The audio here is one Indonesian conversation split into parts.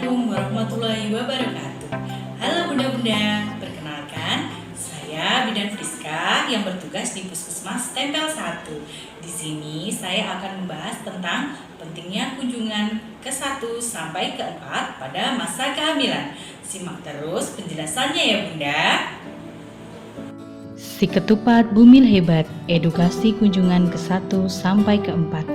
Assalamualaikum warahmatullahi wabarakatuh. Halo bunda-bunda, perkenalkan saya Bidan Friska yang bertugas di Puskesmas Tempel 1. Di sini saya akan membahas tentang pentingnya kunjungan ke-1 sampai ke-4 pada masa kehamilan. Simak terus penjelasannya ya bunda. Si ketupat bumil hebat, edukasi kunjungan ke-1 sampai ke-4.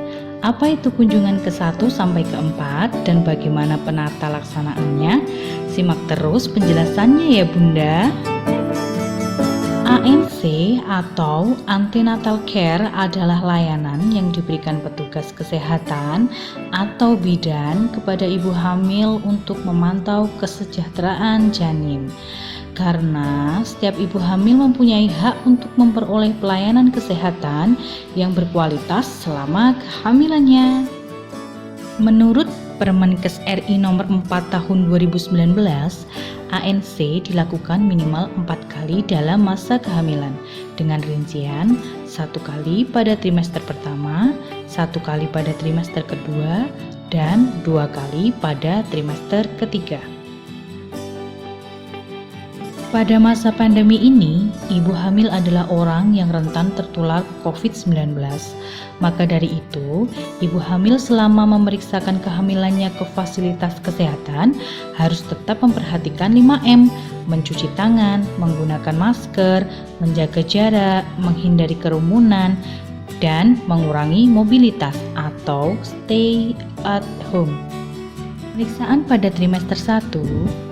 Apa itu kunjungan ke-1 sampai ke-4 dan bagaimana penata laksanaannya? Simak terus penjelasannya ya bunda. ANC atau Antenatal Care adalah layanan yang diberikan petugas kesehatan atau bidan kepada ibu hamil untuk memantau kesejahteraan janin. Karena setiap ibu hamil mempunyai hak untuk memperoleh pelayanan kesehatan yang berkualitas selama kehamilannya. Menurut Permenkes RI nomor 4 tahun 2019, ANC dilakukan minimal 4 kali dalam masa kehamilan dengan rincian 1 kali pada trimester pertama, 1 kali pada trimester kedua, dan 2 kali pada trimester ketiga. Pada masa pandemi ini, ibu hamil adalah orang yang rentan tertular COVID-19. Maka dari itu, ibu hamil selama memeriksakan kehamilannya ke fasilitas kesehatan harus tetap memperhatikan 5M, mencuci tangan, menggunakan masker, menjaga jarak, menghindari kerumunan, dan mengurangi mobilitas atau stay at home. Pemeriksaan pada trimester 1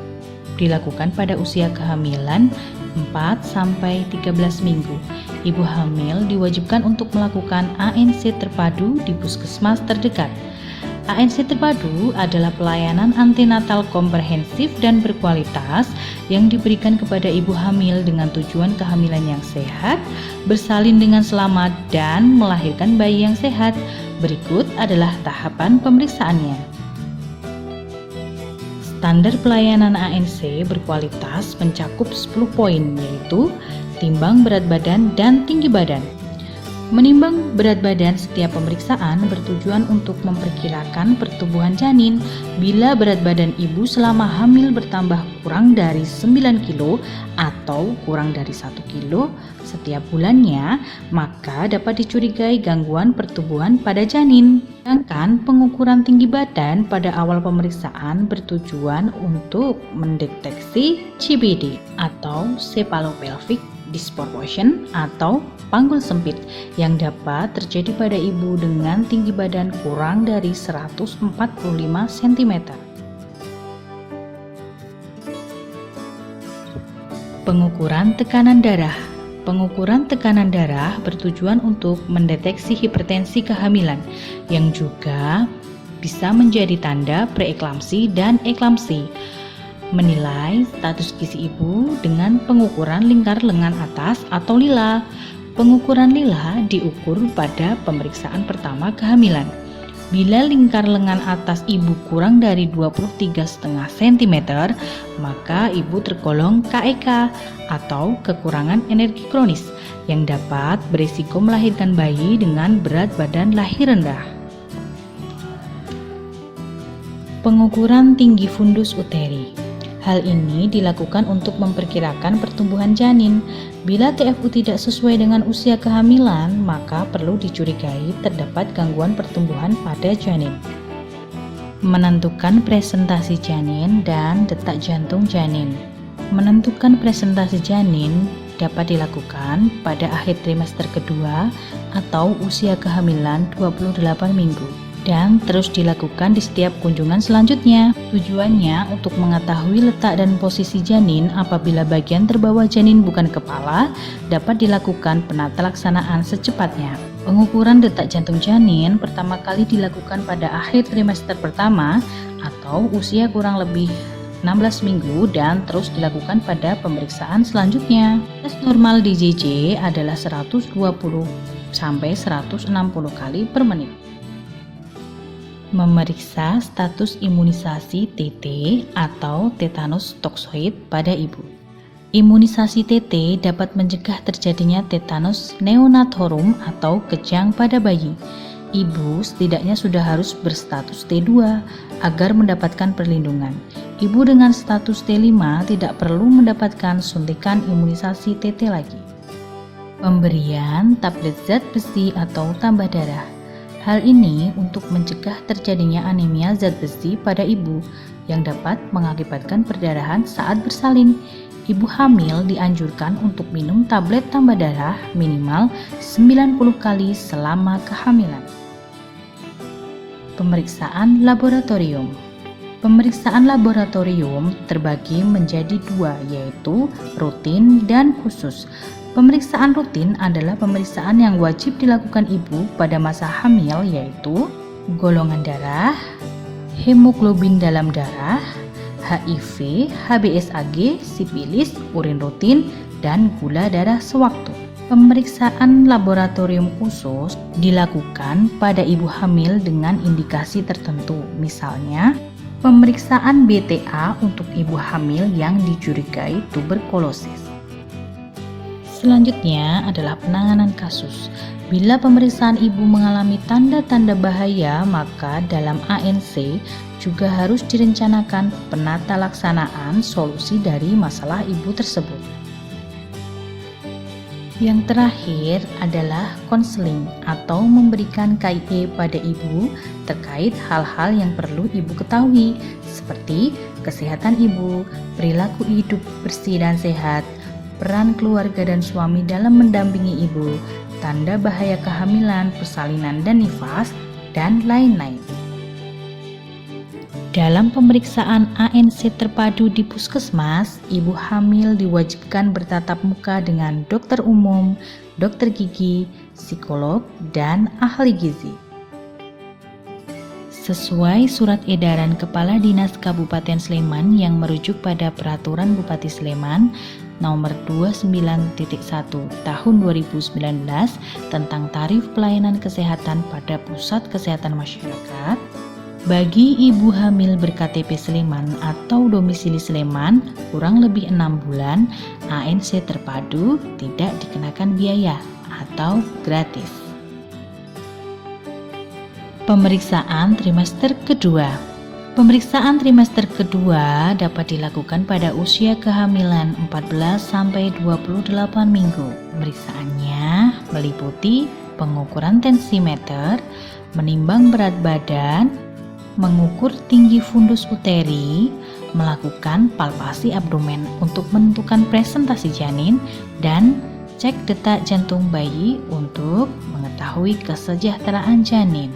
dilakukan pada usia kehamilan 4-13 minggu. Ibu hamil diwajibkan untuk melakukan ANC terpadu di puskesmas terdekat. ANC terpadu adalah pelayanan antenatal komprehensif dan berkualitas yang diberikan kepada ibu hamil dengan tujuan kehamilan yang sehat, bersalin dengan selamat, dan melahirkan bayi yang sehat. Berikut adalah tahapan pemeriksaannya. Standar pelayanan ANC berkualitas mencakup 10 poin, yaitu timbang berat badan dan tinggi badan. Menimbang berat badan setiap pemeriksaan bertujuan untuk memperkirakan pertumbuhan janin. Bila berat badan ibu selama hamil bertambah kurang dari 9 kilo atau kurang dari 1 kilo setiap bulannya, maka dapat dicurigai gangguan pertumbuhan pada janin. Sedangkan pengukuran tinggi badan pada awal pemeriksaan bertujuan untuk mendeteksi CBD atau cephalopelvic disproportion atau panggul sempit yang dapat terjadi pada ibu dengan tinggi badan kurang dari 145 cm. Pengukuran tekanan darah. Pengukuran tekanan darah bertujuan untuk mendeteksi hipertensi kehamilan yang juga bisa menjadi tanda preeklamsi dan eklamsi. Menilai status gizi ibu dengan pengukuran lingkar lengan atas atau lila. Pengukuran lila diukur pada pemeriksaan pertama kehamilan. Bila lingkar lengan atas ibu kurang dari 23,5 cm, maka ibu tergolong KEK atau kekurangan energi kronis yang dapat berisiko melahirkan bayi dengan berat badan lahir rendah. Pengukuran tinggi fundus uteri. Hal ini dilakukan untuk memperkirakan pertumbuhan janin. Bila TFU tidak sesuai dengan usia kehamilan, maka perlu dicurigai terdapat gangguan pertumbuhan pada janin. Menentukan presentasi janin dan detak jantung janin. Menentukan presentasi janin dapat dilakukan pada akhir trimester kedua atau usia kehamilan 28 minggu. Dan terus dilakukan di setiap kunjungan selanjutnya. Tujuannya untuk mengetahui letak dan posisi janin. Apabila bagian terbawah janin bukan kepala, dapat dilakukan penata laksanaan secepatnya. Pengukuran detak jantung janin pertama kali dilakukan pada akhir trimester pertama atau usia kurang lebih 16 minggu dan terus dilakukan pada pemeriksaan selanjutnya. Tes normal DJJ adalah 120 sampai 160 kali per menit. Memeriksa status imunisasi TT atau tetanus toksoid pada ibu. Imunisasi TT dapat mencegah terjadinya tetanus neonatorum atau kejang pada bayi. Ibu setidaknya sudah harus berstatus T2 agar mendapatkan perlindungan. Ibu dengan status T5 tidak perlu mendapatkan suntikan imunisasi TT lagi. Pemberian tablet zat besi atau tambah darah. Hal ini untuk mencegah terjadinya anemia zat besi pada ibu yang dapat mengakibatkan perdarahan saat bersalin. Ibu hamil dianjurkan untuk minum tablet tambah darah minimal 90 kali selama kehamilan. Pemeriksaan laboratorium. Pemeriksaan laboratorium terbagi menjadi dua, yaitu rutin dan khusus. Pemeriksaan rutin adalah pemeriksaan yang wajib dilakukan ibu pada masa hamil, yaitu golongan darah, hemoglobin dalam darah, HIV, HBsAg, sifilis, urin rutin, dan gula darah sewaktu. Pemeriksaan laboratorium khusus dilakukan pada ibu hamil dengan indikasi tertentu, misalnya pemeriksaan BTA untuk ibu hamil yang dicurigai tuberkulosis. Selanjutnya adalah penanganan kasus. Bila pemeriksaan ibu mengalami tanda-tanda bahaya, maka dalam ANC juga harus direncanakan penata laksanaan solusi dari masalah ibu tersebut. Yang terakhir adalah konseling atau memberikan KIE pada ibu terkait hal-hal yang perlu ibu ketahui seperti kesehatan ibu, perilaku hidup bersih dan sehat, peran keluarga dan suami dalam mendampingi ibu, tanda bahaya kehamilan, persalinan dan nifas, dan lain-lain. Dalam pemeriksaan ANC terpadu di puskesmas, ibu hamil diwajibkan bertatap muka dengan dokter umum, dokter gigi, psikolog, dan ahli gizi. Sesuai surat edaran Kepala Dinas Kabupaten Sleman yang merujuk pada Peraturan Bupati Sleman Nomor 29.1 Tahun 2019 tentang tarif pelayanan kesehatan pada Pusat Kesehatan Masyarakat, bagi ibu hamil ber-KTP Sleman atau domisili Sleman kurang lebih 6 bulan, ANC terpadu tidak dikenakan biaya atau gratis. Pemeriksaan trimester kedua. Pemeriksaan trimester kedua dapat dilakukan pada usia kehamilan 14-28 minggu. Pemeriksaannya meliputi pengukuran tensimeter, menimbang berat badan, mengukur tinggi fundus uteri, melakukan palpasi abdomen untuk menentukan presentasi janin, dan cek detak jantung bayi untuk mengetahui kesejahteraan janin.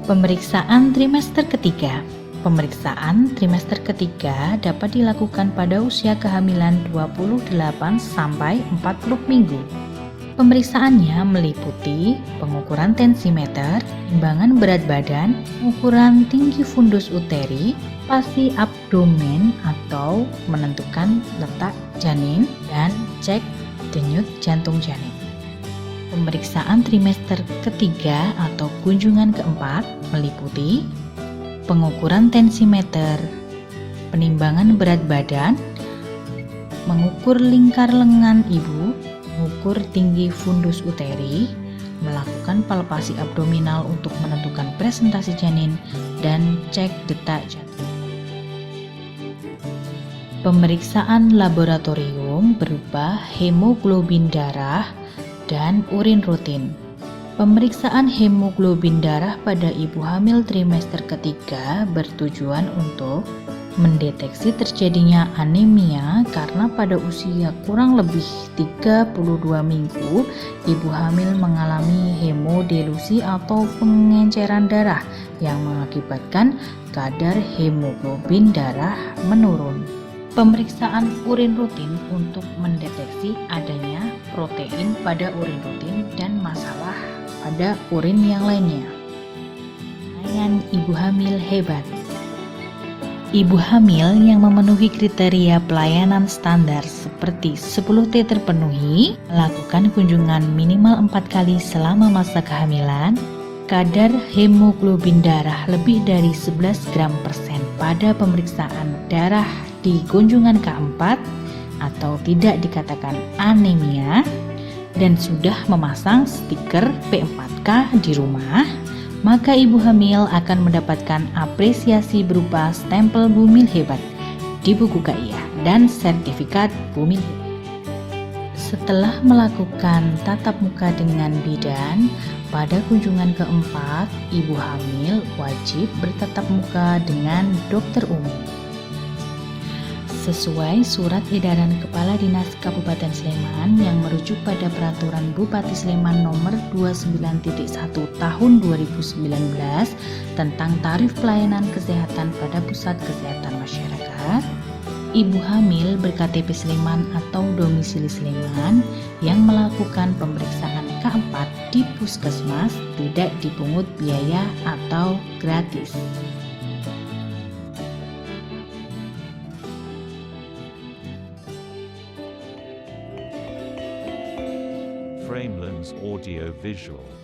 Pemeriksaan trimester ketiga. Pemeriksaan trimester ketiga dapat dilakukan pada usia kehamilan 28 sampai 40 minggu. Pemeriksaannya meliputi pengukuran tensimeter, timbangan berat badan, ukuran tinggi fundus uteri, palpasi abdomen atau menentukan letak janin, dan cek denyut jantung janin. Pemeriksaan trimester ketiga atau kunjungan keempat meliputi pengukuran tensimeter, penimbangan berat badan, mengukur lingkar lengan ibu, mengukur tinggi fundus uteri, melakukan palpasi abdominal untuk menentukan presentasi janin, dan cek detak jantung. Pemeriksaan laboratorium berupa hemoglobin darah dan urin rutin. Pemeriksaan hemoglobin darah pada ibu hamil trimester ketiga bertujuan untuk mendeteksi terjadinya anemia karena pada usia kurang lebih 32 minggu ibu hamil mengalami hemodilusi atau pengenceran darah yang mengakibatkan kadar hemoglobin darah menurun. Pemeriksaan urin rutin untuk mendeteksi adanya protein pada urin rutin dan masalah pada urin yang lainnya. Pelayanan ibu hamil hebat. Ibu hamil yang memenuhi kriteria pelayanan standar seperti 10T terpenuhi, melakukan kunjungan minimal 4 kali selama masa kehamilan, kadar hemoglobin darah lebih dari 11 gram persen pada pemeriksaan darah di kunjungan keempat atau tidak dikatakan anemia, dan sudah memasang stiker P4K di rumah, maka ibu hamil akan mendapatkan apresiasi berupa stempel Bumil Hebat di buku KIA dan sertifikat Bumil Hebat. Setelah melakukan tatap muka dengan bidan, pada kunjungan keempat, ibu hamil wajib bertatap muka dengan dokter umum. Sesuai surat edaran Kepala Dinas Kabupaten Sleman yang merujuk pada Peraturan Bupati Sleman Nomor 29.1 Tahun 2019 tentang tarif pelayanan kesehatan pada pusat kesehatan masyarakat, ibu hamil berKTP Sleman atau domisili Sleman yang melakukan pemeriksaan K4 di puskesmas tidak dipungut biaya atau gratis. Framelens Audio Visual.